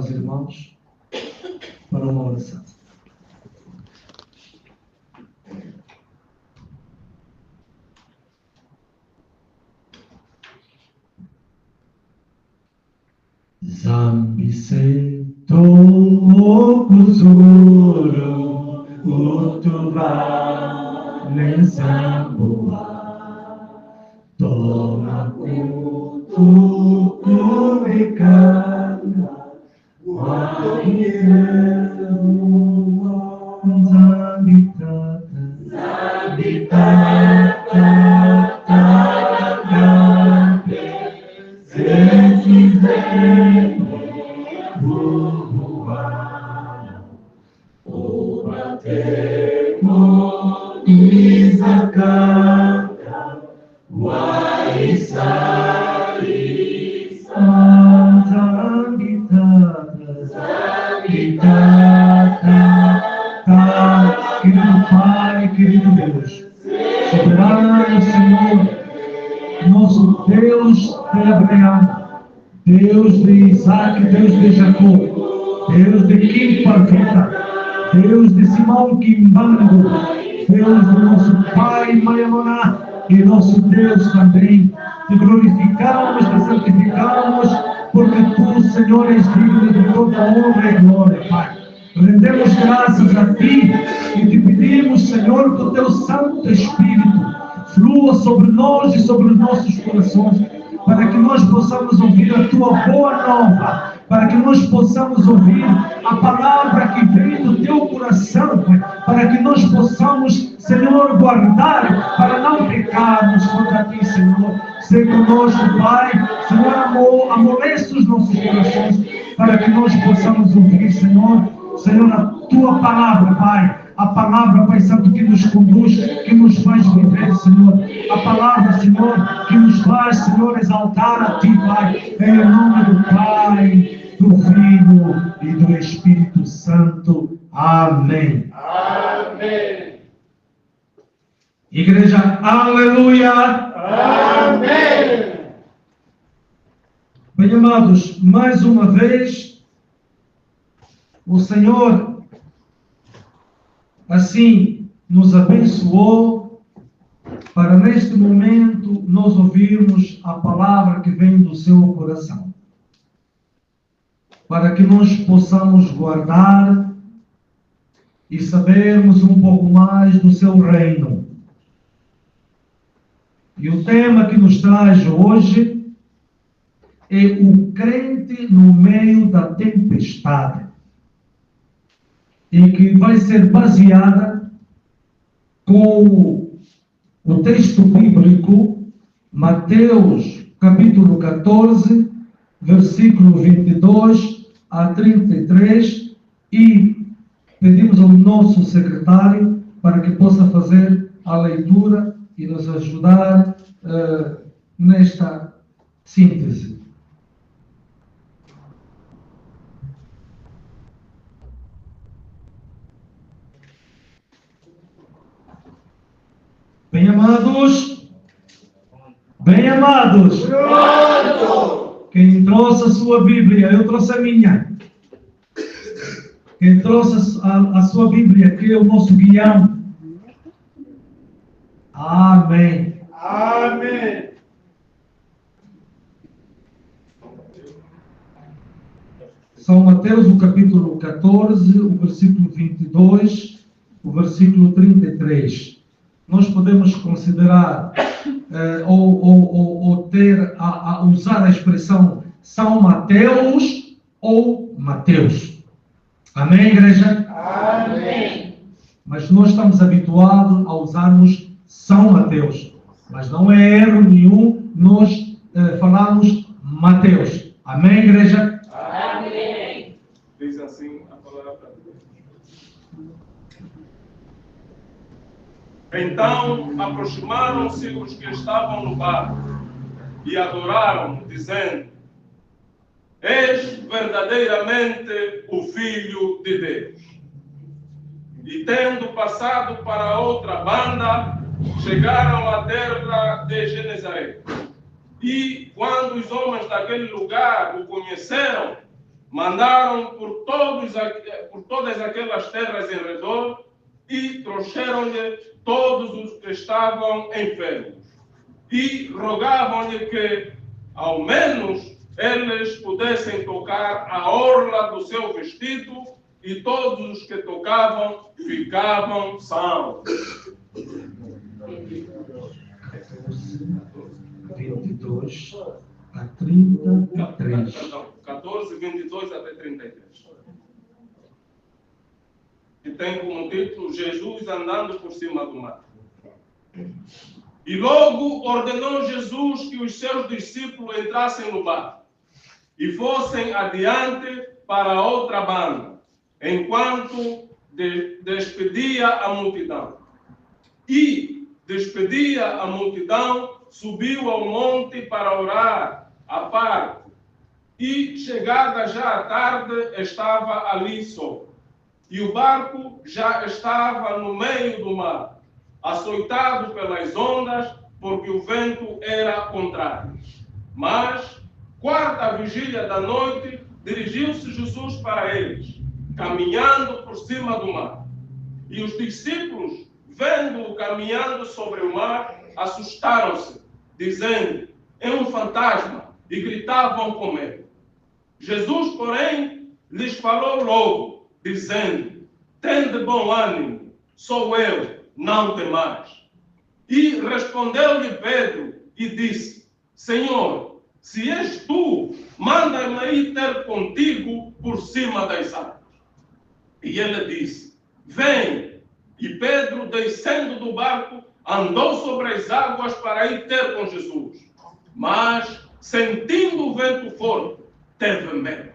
aos irmãos para uma oração. Zambi seto kuzuru utuba nenzambua toma kutu kubikana zambi Querido Pai, querido Deus, soberano Senhor, nosso Deus de Abraão, Deus de Isaac, Deus de Jacó, Deus de Quimparvita, Deus de Simão Quimbango, Deus do nosso Pai Maiamoná e nosso Deus também. Te glorificamos, te santificamos, porque tu, Senhor, és digno de toda honra e glória, Pai. Rendemos graças a Ti e te pedimos, Senhor, que o Teu Santo Espírito flua sobre nós e sobre os nossos corações, para que nós possamos ouvir a Tua boa nova, para que nós possamos ouvir a palavra que vem do Teu coração, para que nós possamos, Senhor, guardar, para não pecarmos contra Ti, Senhor. Seja conosco, Pai, Senhor, amolece os nossos corações, para que nós possamos ouvir, Senhor, a Tua palavra, Pai. A palavra, Pai Santo, que nos conduz, que nos faz viver, Senhor. A palavra, Senhor, que nos faz, Senhor, exaltar a Ti, Pai. Em nome do Pai, do Filho e do Espírito Santo. Amém. Amém. Igreja, aleluia. Amém. Bem, amados, mais uma vez, o Senhor assim nos abençoou para neste momento nós ouvirmos a palavra que vem do seu coração, para que nós possamos guardar e sabermos um pouco mais do seu reino. E o tema que nos traz hoje é o crente no meio da tempestade, e que vai ser baseada com o texto bíblico, Mateus capítulo 14, versículo 22 a 33, e pedimos ao nosso secretário para que possa fazer a leitura e nos ajudar nesta síntese. Bem amados, Pronto. Quem trouxe a sua Bíblia, eu trouxe a minha. Quem trouxe a sua Bíblia, que é o nosso guião. Amém. Amém. São Mateus, o capítulo 14, o versículo 22, o versículo 33. Nós podemos considerar ou ter a usar a expressão São Mateus ou Mateus. Amém, igreja? Amém. Mas nós estamos habituados a usarmos São Mateus. Mas não é erro nenhum nós falarmos Mateus. Amém, igreja? Amém. Diz assim a palavra. Então aproximaram-se os que estavam no barco e adoraram, dizendo: És verdadeiramente o Filho de Deus. E tendo passado para a outra banda, chegaram à terra de Genezaré. E quando os homens daquele lugar o conheceram, mandaram por todas aquelas terras em redor e trouxeram-lhe todos os que estavam enfermos. E rogavam-lhe que, ao menos, eles pudessem tocar a orla do seu vestido, e todos os que tocavam ficavam sãos. 22 a 33. Perdão, 14, 22 até 33. Que tem como título Jesus andando por cima do mar. E logo ordenou Jesus que os seus discípulos entrassem no barco e fossem adiante para a outra banda, enquanto despedia a multidão. E despedia a multidão, subiu ao monte para orar à parte. E chegada já a tarde, estava ali só. E o barco já estava no meio do mar, açoitado pelas ondas, porque o vento era contrário. Mas, quarta vigília da noite, dirigiu-se Jesus para eles, caminhando por cima do mar. E os discípulos, vendo-o caminhando sobre o mar, assustaram-se, dizendo: é um fantasma, e gritavam com medo. Jesus, porém, lhes falou logo, dizendo: tende bom ânimo, sou eu, não temais. E respondeu-lhe Pedro e disse: Senhor, se és tu, manda-me ir ter contigo por cima das águas. E ele disse: vem. E Pedro, descendo do barco, andou sobre as águas para ir ter com Jesus. Mas, sentindo o vento forte, teve medo.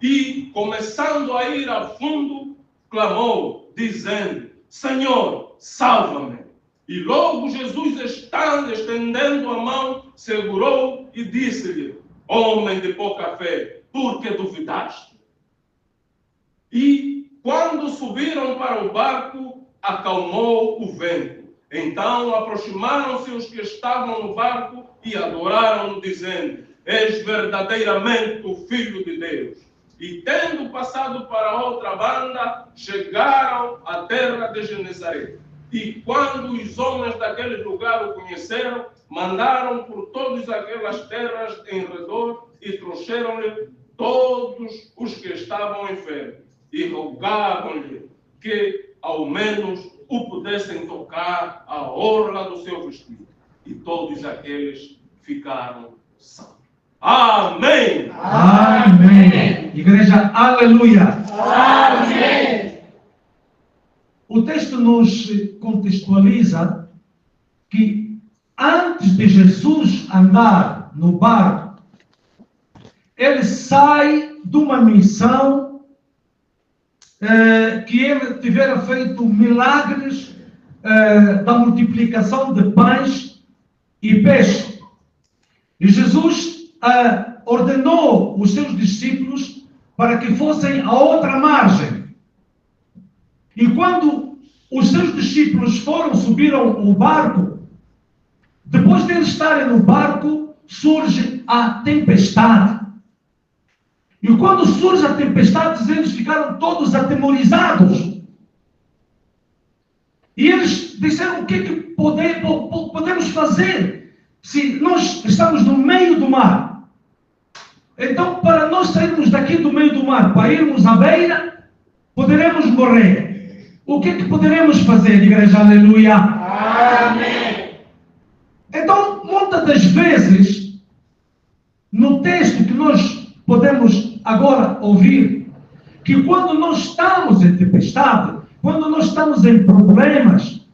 E, começando a ir a fundo, clamou, dizendo: Senhor, salva-me. E logo Jesus, estendendo a mão, segurou e disse-lhe: homem de pouca fé, por que duvidaste? E, quando subiram para o barco, acalmou o vento. Então aproximaram-se os que estavam no barco e adoraram-no, dizendo: és verdadeiramente o Filho de Deus. E tendo passado para a outra banda, chegaram à terra de Genezaré. E quando os homens daquele lugar o conheceram, mandaram por todas aquelas terras em redor e trouxeram-lhe todos os que estavam enfermos. E rogavam-lhe que ao menos o pudessem tocar a orla do seu vestido. E todos aqueles ficaram sãos. Amém! Amém! Igreja, aleluia! Amém! O texto nos contextualiza que antes de Jesus andar no barco, ele sai de uma missão que ele tivera feito milagres da multiplicação de pães e peixe. E Jesus ordenou os seus discípulos para que fossem à outra margem. E quando os seus discípulos subiram o barco, depois de eles estarem no barco, surge a tempestade. E quando surge a tempestade, eles ficaram todos atemorizados. E eles disseram: o que é que podemos fazer se nós estamos no meio do mar? Então, para nós sairmos daqui do meio do mar, para irmos à beira, poderemos morrer. O que é que poderemos fazer, igreja? Aleluia! Amém! Então, muitas das vezes, no texto que nós podemos agora ouvir, que quando nós estamos em tempestade, quando nós estamos em problemas,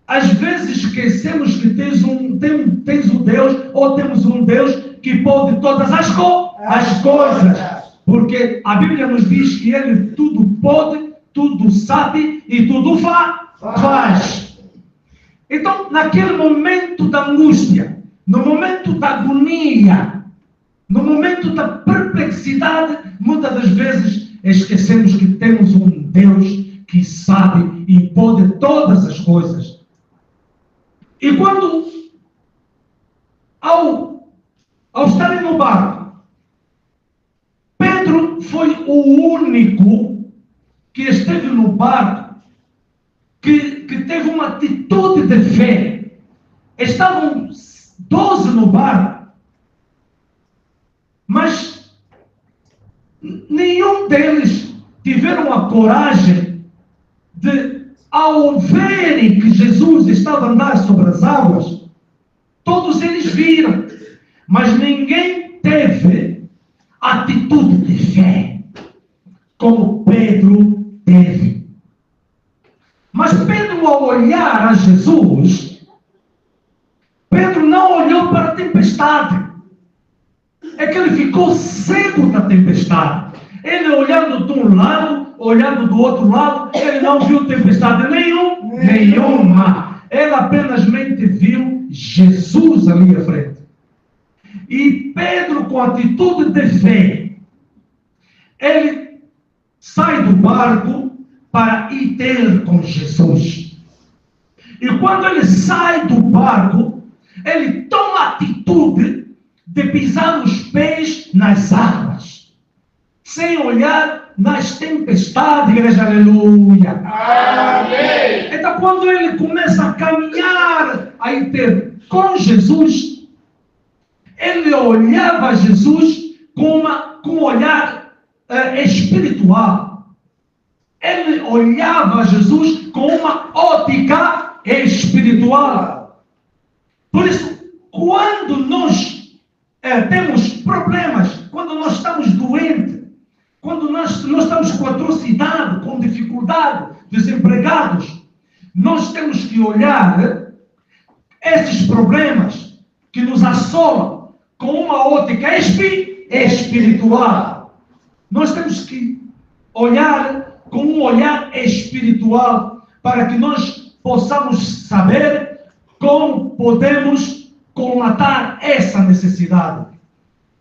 às vezes esquecemos que tens um Deus, ou temos um Deus que pode todas as coisas. Porque a Bíblia nos diz que Ele tudo pode, tudo sabe e tudo faz. Então, naquele momento da angústia, no momento da agonia, no momento da perplexidade, muitas das vezes esquecemos que temos um Deus que sabe e pode todas as coisas. E quando, ao estarem no barco, Pedro foi o único que esteve no barco, que teve uma atitude de fé. Estavam 12 no barco, mas nenhum deles tiveram a coragem de, ao verem que Jesus estava a andar sobre as águas, todos eles viram, mas ninguém teve atitude de fé, como Pedro teve. Mas Pedro, ao olhar a Jesus, Pedro não olhou para a tempestade. É que ele ficou cego da tempestade. Ele olhando de um lado, olhando do outro lado, ele não viu tempestade nenhuma. Ele apenas viu Jesus ali à frente. E Pedro, com atitude de fé, ele sai do barco para ir ter com Jesus. E quando ele sai do barco, ele toma a atitude de pisar os pés nas águas, sem olhar nas tempestades, igreja, aleluia. Amém. Então, quando ele começa a caminhar, a ir ter com Jesus, ele olhava Jesus com um olhar espiritual. Ele olhava Jesus com uma ótica espiritual. Por isso, quando nós temos problemas, quando nós estamos doentes, quando nós estamos com atrocidade, com dificuldade, desempregados, nós temos que olhar esses problemas que nos assolam com uma ótica espiritual. Nós temos que olhar com um olhar espiritual para que nós possamos saber como podemos colmatar essa necessidade,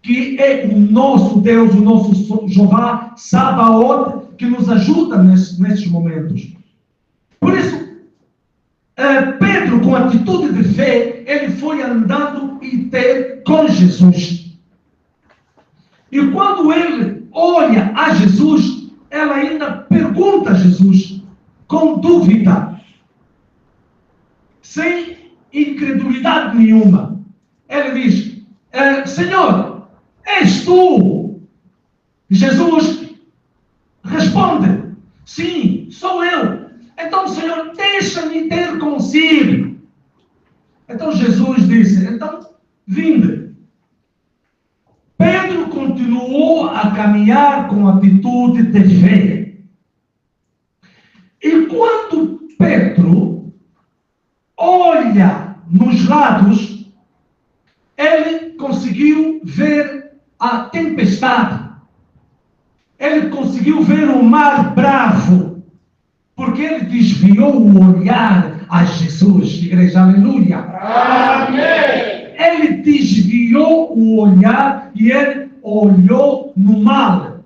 que é o nosso Deus, o nosso Jeová Sabaoth, que nos ajuda nesses momentos. Por isso, Pedro, com atitude de fé, ele foi andando e ter com Jesus. E quando ele olha a Jesus, ela ainda pergunta a Jesus, com dúvida, sem incredulidade nenhuma. Ele diz, Senhor, és tu? Jesus responde, sim, sou eu. Então, Senhor, deixa-me ter consigo. Então Jesus disse, então, vinde. Pedro continuou a caminhar com atitude de fé. E quando Pedro olha nos lados, ele conseguiu ver a tempestade. Ele conseguiu ver o mar bravo, porque ele desviou o olhar a Jesus, igreja, aleluia. Amém. Ele desviou o olhar e ele olhou no mal.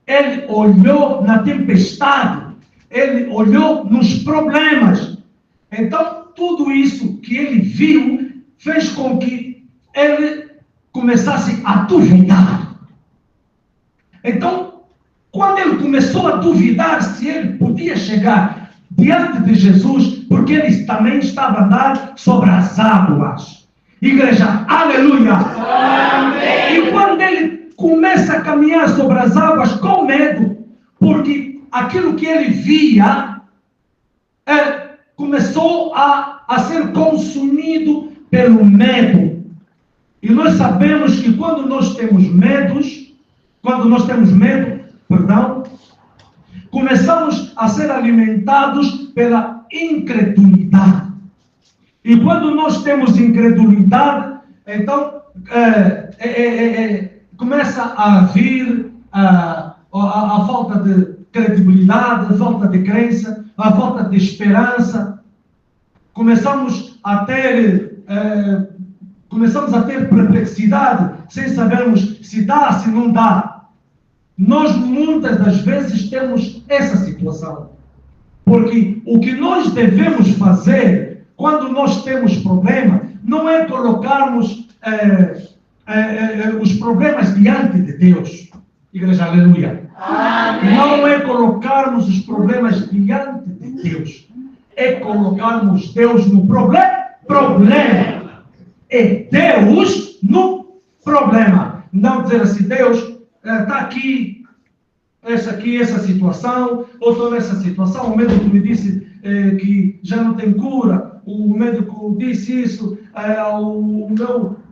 Ele olhou na tempestade. Ele olhou nos problemas. Então, tudo isso que ele viu fez com que ele começasse a duvidar. Então, quando ele começou a duvidar se ele podia chegar diante de Jesus, porque ele também estava a andar sobre as águas. Igreja, aleluia! Amém. E quando ele começa a caminhar sobre as águas com medo, porque aquilo que ele via começou a ser consumido pelo medo. E nós sabemos que quando nós temos medo, começamos a ser alimentados pela incredulidade. E quando nós temos incredulidade, então começa a vir a falta de credibilidade, a falta de crença, a falta de esperança. Começamos a ter perplexidade, sem sabermos se dá, se não dá. Nós muitas das vezes temos essa situação. Porque o que nós devemos fazer quando nós temos problema não é colocarmos os problemas diante de Deus. Igreja, aleluia. Amém. Não é colocarmos os problemas diante de Deus. É colocarmos Deus no problema. É Deus no problema. Não dizer assim, Deus, está aqui, essa situação, ou estou nessa situação, o médico me disse que já não tem cura, o médico disse isso,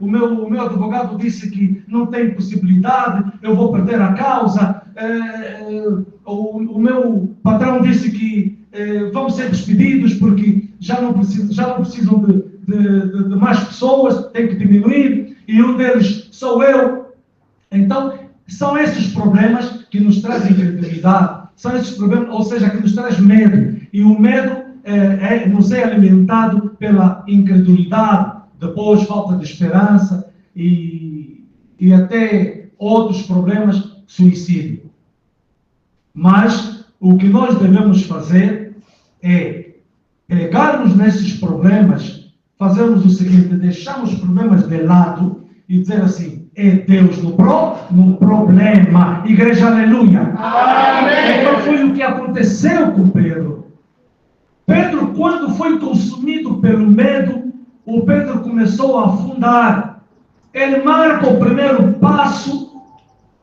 o meu advogado disse que não tem possibilidade, eu vou perder a causa, o meu patrão disse que vamos ser despedidos porque já não precisam de mais pessoas, tem que diminuir, e um deles sou eu. Então, são esses problemas que nos trazem incredulidade, são esses problemas, ou seja, que nos traz medo, e o medo nos é alimentado pela incredulidade, depois falta de esperança e até outros problemas, suicídio. Mas o que nós devemos fazer é pegarmos nesses problemas, fazermos o seguinte, deixarmos os problemas de lado e dizer assim, é Deus no problema. Igreja, aleluia. Amém. Então foi o que aconteceu com Pedro. Pedro, quando foi consumido pelo medo, o Pedro começou a afundar. Ele marca o primeiro passo,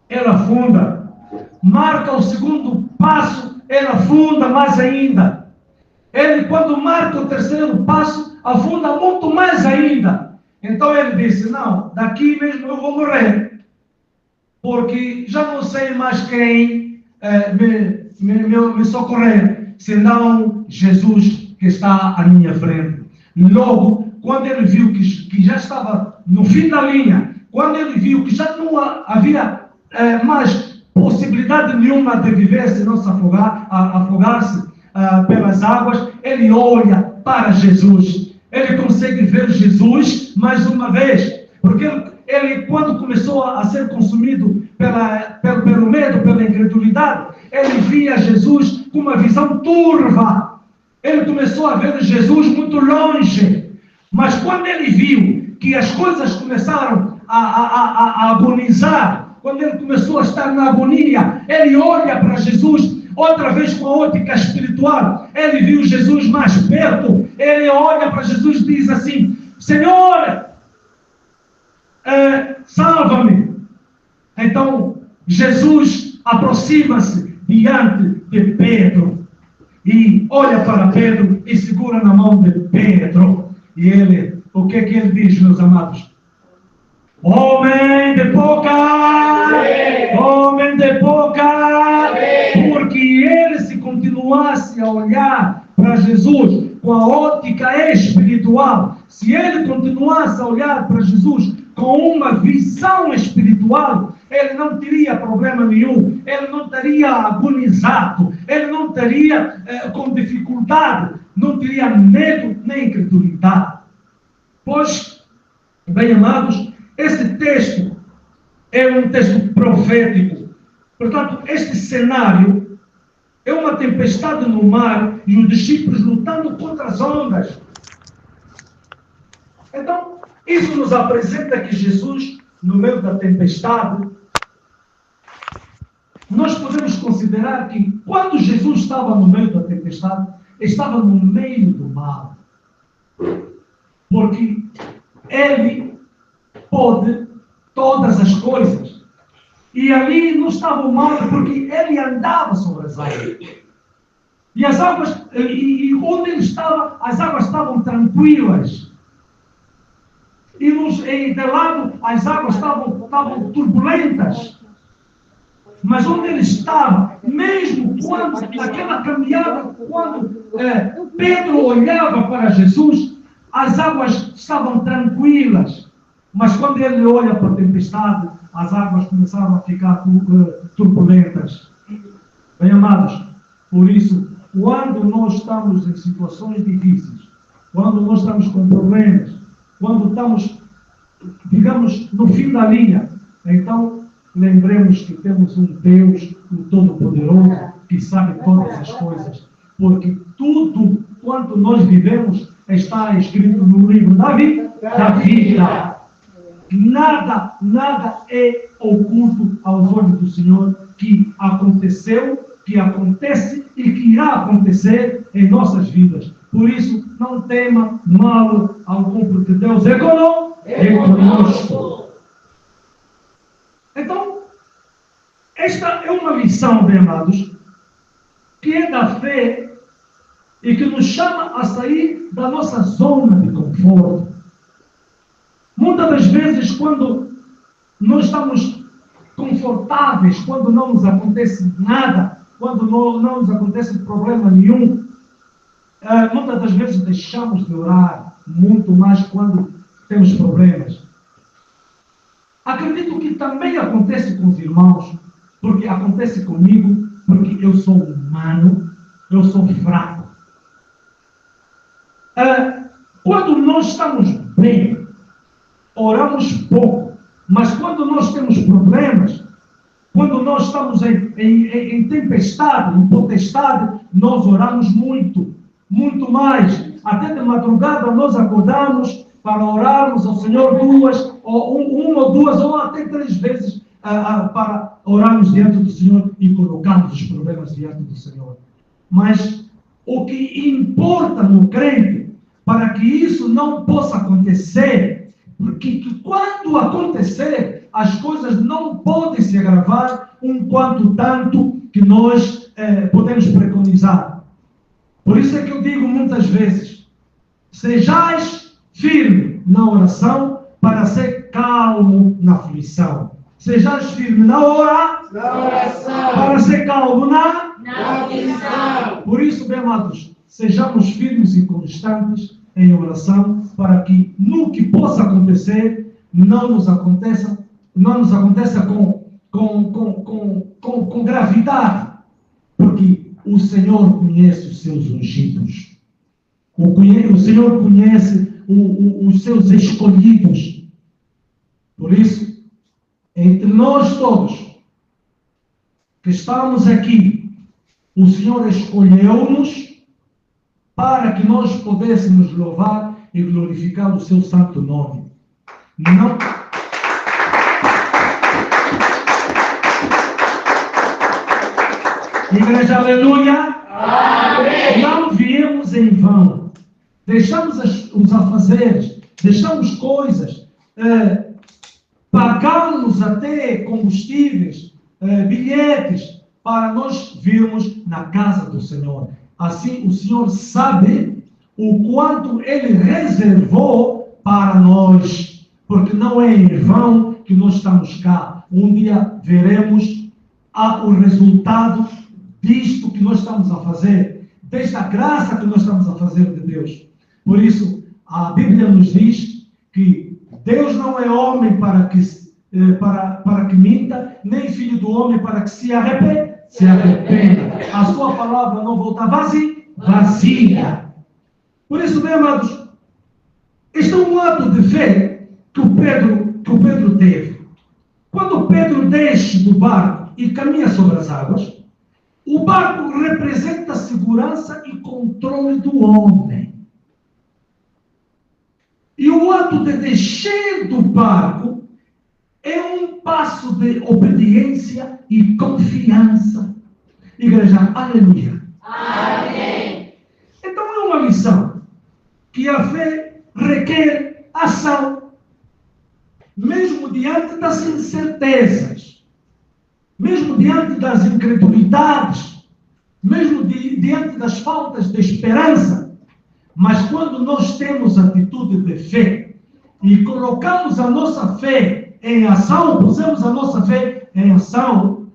ele afunda. Marca o segundo passo, ele afunda mais ainda. Ele, quando marca o terceiro passo, afunda muito mais ainda. Então ele disse, não, daqui mesmo eu vou morrer. Porque já não sei mais quem me socorrer, senão Jesus que está à minha frente. Logo, quando ele viu que já estava no fim da linha, quando ele viu que já não havia mais possibilidade nenhuma de viver se não se afogar-se pelas águas, ele olha para Jesus. Ele consegue ver Jesus mais uma vez, porque ele quando começou a ser consumido pelo medo, pela incredulidade, ele via Jesus com uma visão turva. Ele começou a ver Jesus muito longe. Mas quando ele viu que as coisas começaram a agonizar, quando ele começou a estar na agonia, ele olha para Jesus outra vez com a ótica espiritual. Ele viu Jesus mais perto. Ele olha para Jesus e diz assim, Senhor, salva-me. Então, Jesus aproxima-se diante de Pedro e olha para Pedro e segura na mão de Pedro. E ele, o que é que ele diz, meus amados? Homem de pouca, homem de pouca, porque ele, se continuasse a olhar para Jesus com a ótica espiritual, se ele continuasse a olhar para Jesus com uma visão espiritual, ele não teria problema nenhum, ele não teria agonizado, ele não teria com dificuldade, não teria medo nem incredulidade. Pois, bem amados, esse texto é um texto profético. Portanto, este cenário é uma tempestade no mar e os discípulos lutando contra as ondas. Então, isso nos apresenta que Jesus, no meio da tempestade, nós podemos considerar que quando Jesus estava no meio da tempestade, estava no meio do mar. Porque ele pode todas as coisas. E ali não estava o mar, porque ele andava sobre as águas. E as águas, e onde ele estava, as águas estavam tranquilas. E de lado, as águas estavam turbulentas. Mas onde ele estava, mesmo quando, naquela caminhada, quando Pedro olhava para Jesus, as águas estavam tranquilas. Mas quando ele olha para a tempestade, as águas começaram a ficar turbulentas. Bem amados, por isso, quando nós estamos em situações difíceis, quando nós estamos com problemas, quando estamos, digamos, no fim da linha, então lembremos que temos um Deus, o Todo-Poderoso, que sabe todas as coisas. Porque tudo quanto nós vivemos está escrito no livro da vida. Nada é oculto aos olhos do Senhor, que aconteceu, que acontece e que irá acontecer em nossas vidas. Por isso, não tema mal algum, porque Deus é conosco. Então, esta é uma lição, bem amados, que é da fé e que nos chama a sair da nossa zona de conforto. Muitas das vezes, quando nós estamos confortáveis, quando não nos acontece nada, quando não nos acontece problema nenhum, muitas das vezes deixamos de orar muito mais quando temos problemas. Acredito que também acontece com os irmãos, porque acontece comigo, porque eu sou humano, eu sou fraco. Quando nós estamos bem, oramos pouco, mas quando nós temos problemas, quando nós estamos em tempestade, em potestade, nós oramos muito, muito mais. Até de madrugada nós acordamos para orarmos ao Senhor uma ou duas, ou até 3 vezes para orarmos diante do Senhor e colocarmos os problemas diante do Senhor. Mas o que importa no crente, para que isso não possa acontecer, porque quando acontecer, as coisas não podem se agravar um quanto tanto que nós podemos preconizar. Por isso é que eu digo muitas vezes, sejais firme na oração para ser calmo na aflição. Sejais firme na oração para ser calmo na aflição. Por isso, bem amados, sejamos firmes e constantes em oração para que no que possa acontecer, não nos aconteça com gravidade, porque o Senhor conhece os seus ungidos. O Senhor conhece os seus escolhidos. Por isso, entre nós todos que estamos aqui, o Senhor escolheu-nos para que nós pudéssemos louvar e glorificar o seu santo nome. Não... Igreja, aleluia! Amém. Não viemos em vão. Deixamos os afazeres, deixamos coisas, pagamos até combustíveis, bilhetes, para nós virmos na casa do Senhor. Assim, o Senhor sabe o quanto Ele reservou para nós, porque não é em vão que nós estamos cá. Um dia veremos o resultado disto que nós estamos a fazer, desta graça que nós estamos a fazer de Deus. Por isso, a Bíblia nos diz que Deus não é homem para que minta, nem filho do homem para que se arrependa. A sua palavra não volta vazia. Por isso, bem amados, este é um ato de fé que o Pedro teve. Quando Pedro desce do barco e caminha sobre as águas, o barco representa segurança e controle do homem. E o ato de descer do barco é um passo de obediência e confiança. Igreja, aleluia. Amém. Então é uma lição que a fé requer ação, mesmo diante das incertezas, mesmo diante das incredulidades, mesmo diante das faltas de esperança. Mas quando nós temos atitude de fé e colocamos a nossa fé em ação, pusemos a nossa fé em ação,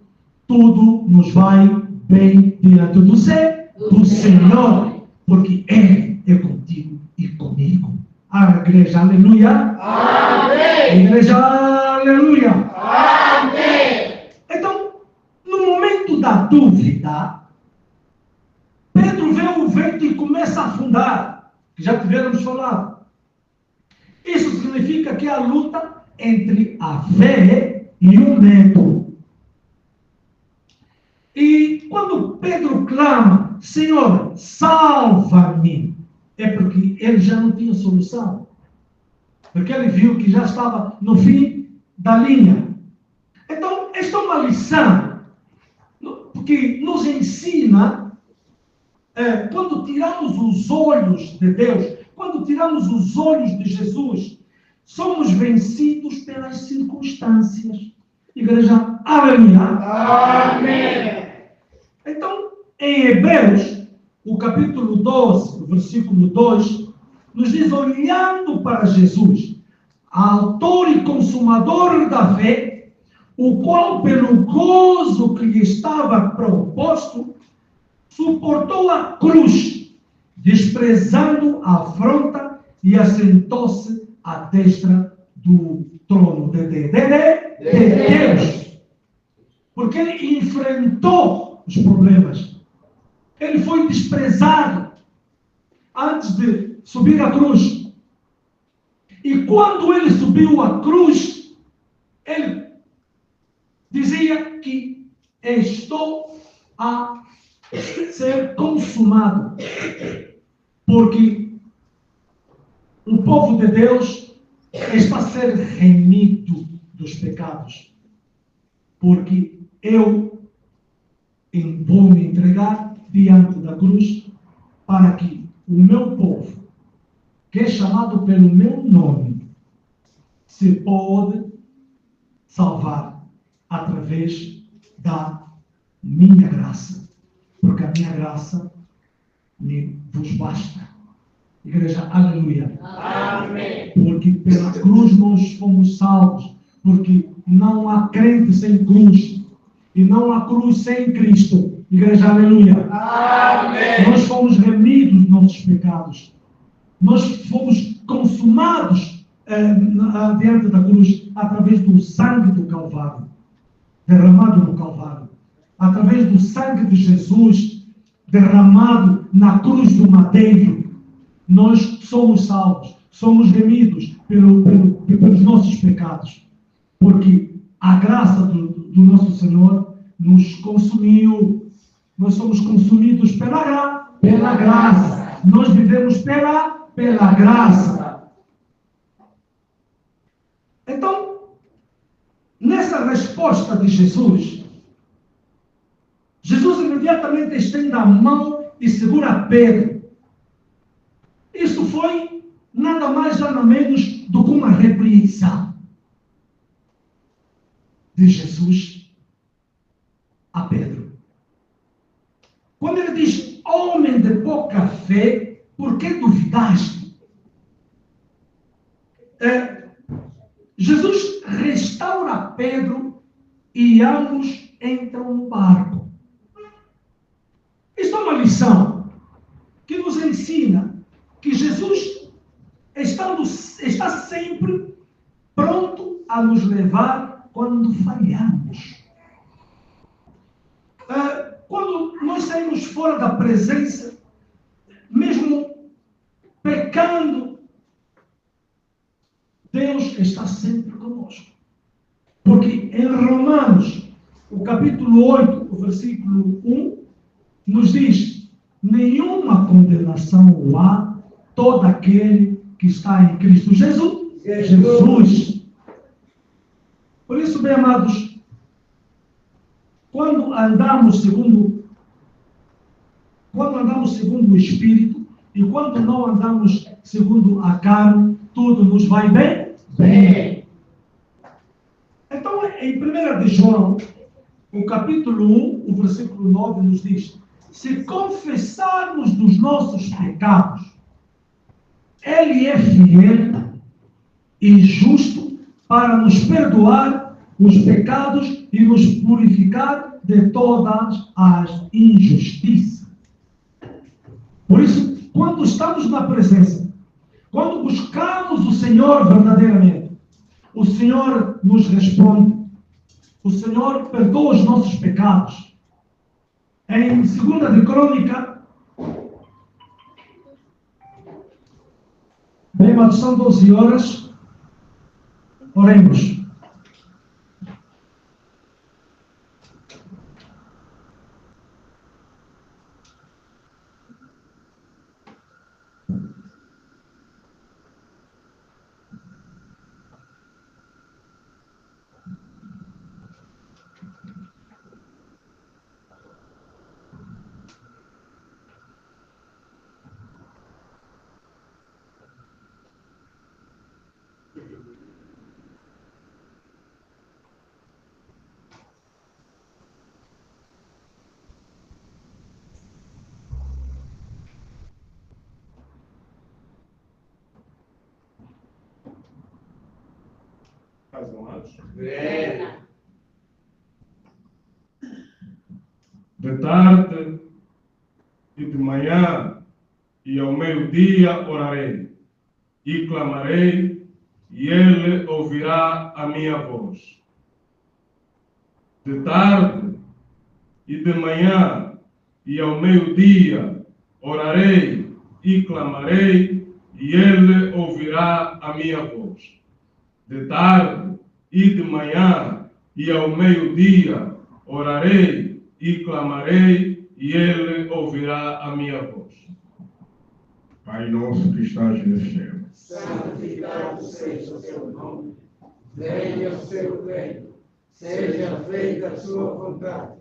tudo nos vai bem diante do Senhor, porque Ele é contigo e comigo. A igreja, aleluia. Amém. Igreja, aleluia. Amém. Então, no momento da dúvida, Pedro vê o vento e começa a afundar, que já tivemos falado. Isso significa que a luta entre a fé e o medo. E quando Pedro clama, Senhor, salva-me, é porque ele já não tinha solução. Porque ele viu que já estava no fim da linha. Então, esta é uma lição que nos ensina, quando tiramos os olhos de Deus, quando tiramos os olhos de Jesus, somos vencidos pelas circunstâncias. Igreja, aleluia. Amém. Então, em Hebreus, o capítulo 12, o versículo 2, nos diz, olhando para Jesus, autor e consumador da fé, o qual, pelo gozo que lhe estava proposto, suportou a cruz, desprezando a afronta, e assentou-se à destra do trono de Deus. Porque ele enfrentou os problemas. Ele foi desprezado antes de subir a cruz. E quando ele subiu a cruz, ele dizia que estou a ser consumado. Porque o povo de Deus está a ser remido dos pecados. Porque eu vou me entregar diante da cruz para que o meu povo, que é chamado pelo meu nome, se pode salvar através da minha graça. Porque a minha graça vos basta. Igreja, aleluia. Amém. Porque pela cruz nós fomos salvos. Porque não há crente sem cruz. E não há cruz sem Cristo. Igreja, aleluia. Amém. Nós fomos remidos dos nossos pecados. Nós fomos consumados diante da cruz através do sangue do Calvário. Derramado no Calvário. Através do sangue de Jesus derramado na cruz do madeiro. Nós somos salvos. Somos remidos pelos nossos pecados. Porque a graça do nosso Senhor nos consumiu. Nós somos consumidos pela graça. Nós vivemos pela graça. Então, nessa resposta de Jesus, Jesus imediatamente estende a mão e segura Pedro. Isso foi nada mais, nada menos do que uma repreensão de Jesus a Pedro. Quando ele diz, homem de pouca fé, por que duvidaste? Jesus restaura Pedro e ambos entram no barco. Isto é uma lição que nos ensina que Jesus está sempre pronto a nos levar quando falhamos. Quando nós saímos fora da presença, mesmo pecando, Deus está sempre conosco. Porque em Romanos, o capítulo 8, o versículo 1, nos diz, nenhuma condenação há todo aquele que está em Cristo Jesus. Por isso, bem amados, quando andamos segundo o Espírito e quando não andamos segundo a carne, tudo nos vai bem. Então, em 1 de João, o capítulo 1, o versículo 9, nos diz, se confessarmos dos nossos pecados, Ele é fiel e justo para nos perdoar os pecados e nos purificar de todas as injustiças. Por isso, quando estamos na presença, quando buscamos o Senhor verdadeiramente, o Senhor nos responde. O Senhor perdoa os nossos pecados. Em 2 de Crônica, bem, mas são 12 horas, oremos. Pais amados. Venha. De tarde e de manhã e ao meio-dia orarei e clamarei, e ele ouvirá a minha voz. De tarde e de manhã e ao meio-dia orarei e clamarei, e ele ouvirá a minha voz. De tarde e de manhã e ao meio-dia orarei e clamarei, e ele ouvirá a minha voz. Pai nosso que estás no céu, Santificado seja o seu nome. Venha o seu reino. Seja feita a sua vontade,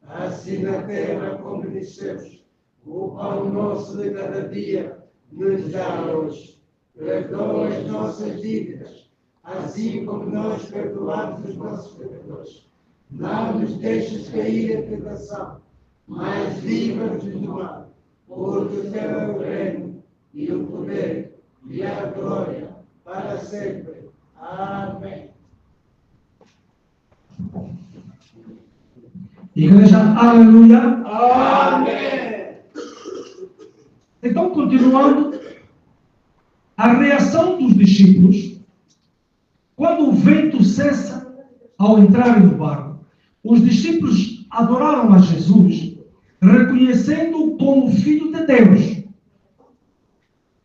assim na terra como nos céus. O pão nosso de cada dia nos dá hoje. Perdoa as nossas dívidas, assim como nós perdoamos os nossos pecadores. Não nos deixes cair em tentação, mas livra-nos do mal, porque o teu é o reino, e o poder, e a glória, para sempre. Amém. Igreja, aleluia. Amém. Então, continuando, a reação dos discípulos, quando o vento cessa ao entrarem no barco, os discípulos adoraram a Jesus, reconhecendo-o como Filho de Deus.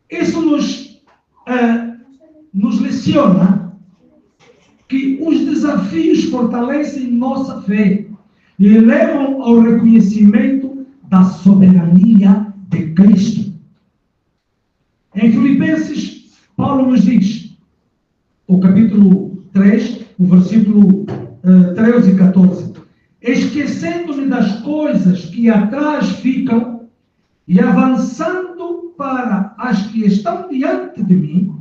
Isso nos leciona que os desafios fortalecem nossa fé e levam ao reconhecimento da soberania de Cristo. Em Filipenses, Paulo nos diz, o capítulo 3, o versículo 13 e 14, esquecendo-me das coisas que atrás ficam e avançando para as que estão diante de mim,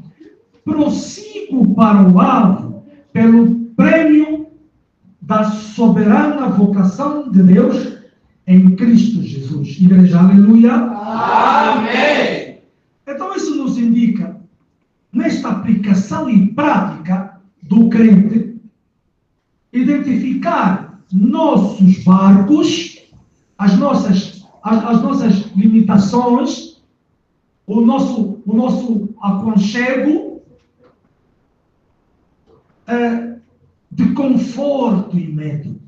prossigo para o alvo, pelo prêmio da soberana vocação de Deus em Cristo Jesus. Igreja, aleluia. Amém. Então isso nos indica, nesta aplicação e prática do crente, identificar nossos barcos, as nossas limitações, o nosso aconchego de conforto e medo.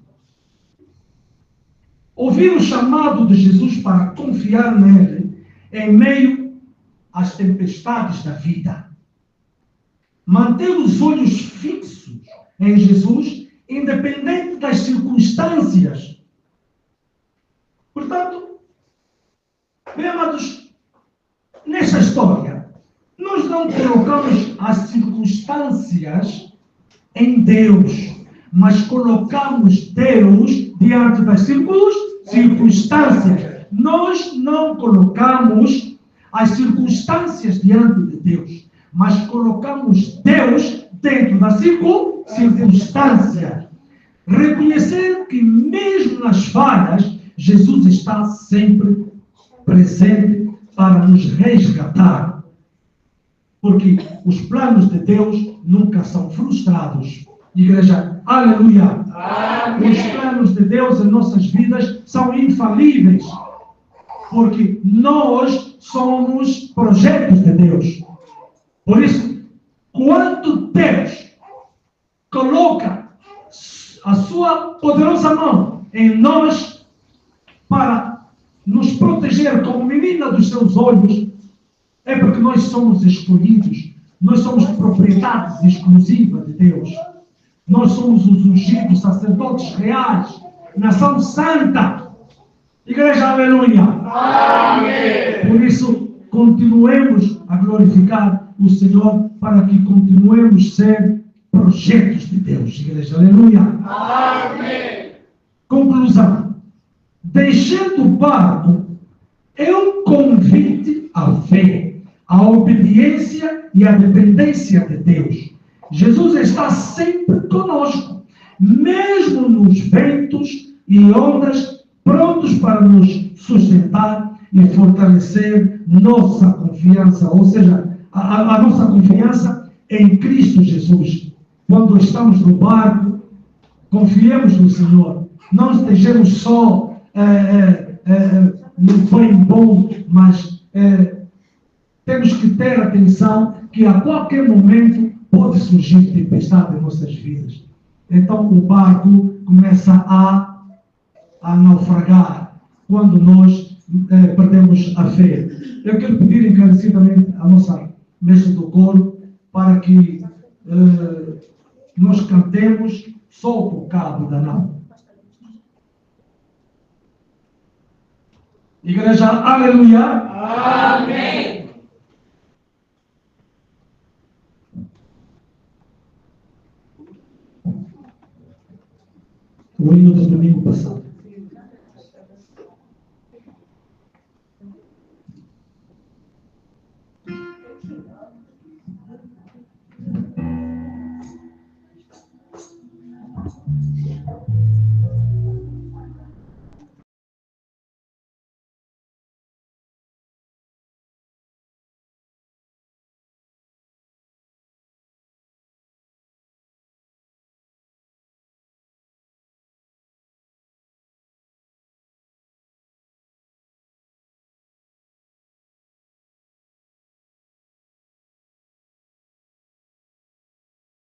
Ouvir o chamado de Jesus para confiar nele em meio às tempestades da vida. Manter os olhos fixos em Jesus, independente das circunstâncias. Portanto, meus amados, nessa história, nós não colocamos as circunstâncias em Deus, mas colocamos Deus diante das circunstâncias. Nós não colocamos as circunstâncias diante de Deus, mas colocamos Deus dentro da circunstância. Reconhecer que mesmo nas falhas, Jesus está sempre presente para nos resgatar. Porque os planos de Deus nunca são frustrados. Igreja, aleluia. Amém. Os planos de Deus em nossas vidas são infalíveis. Porque nós somos projetos de Deus. Por isso, quando Deus coloca a sua poderosa mão em nós para nos proteger como menina dos seus olhos, é porque nós somos escolhidos, nós somos propriedade exclusiva de Deus. Nós somos os ungidos, sacerdotes reais, nação santa. Igreja, aleluia. Amém. Por isso, continuemos a glorificar o Senhor para que continuemos a ser projetos de Deus. Igreja, aleluia. Amém. Conclusão. Deixando o barco é um convite à fé, à obediência e à dependência de Deus. Jesus está sempre conosco, mesmo nos ventos e ondas, prontos para nos sustentar e fortalecer nossa confiança, ou seja, a nossa confiança em Cristo Jesus. quando estamos no barco, confiemos no Senhor. Não estejamos só no bem bom, mas temos que ter atenção que a qualquer momento pode surgir tempestade em nossas vidas. Então o barco começa a naufragar quando nós perdemos a fé. Eu quero pedir encarecidamente a nossa mestre do coro para que nós cantemos só o cabo da nau. Igreja, aleluia. Amém. O hino do domingo passado.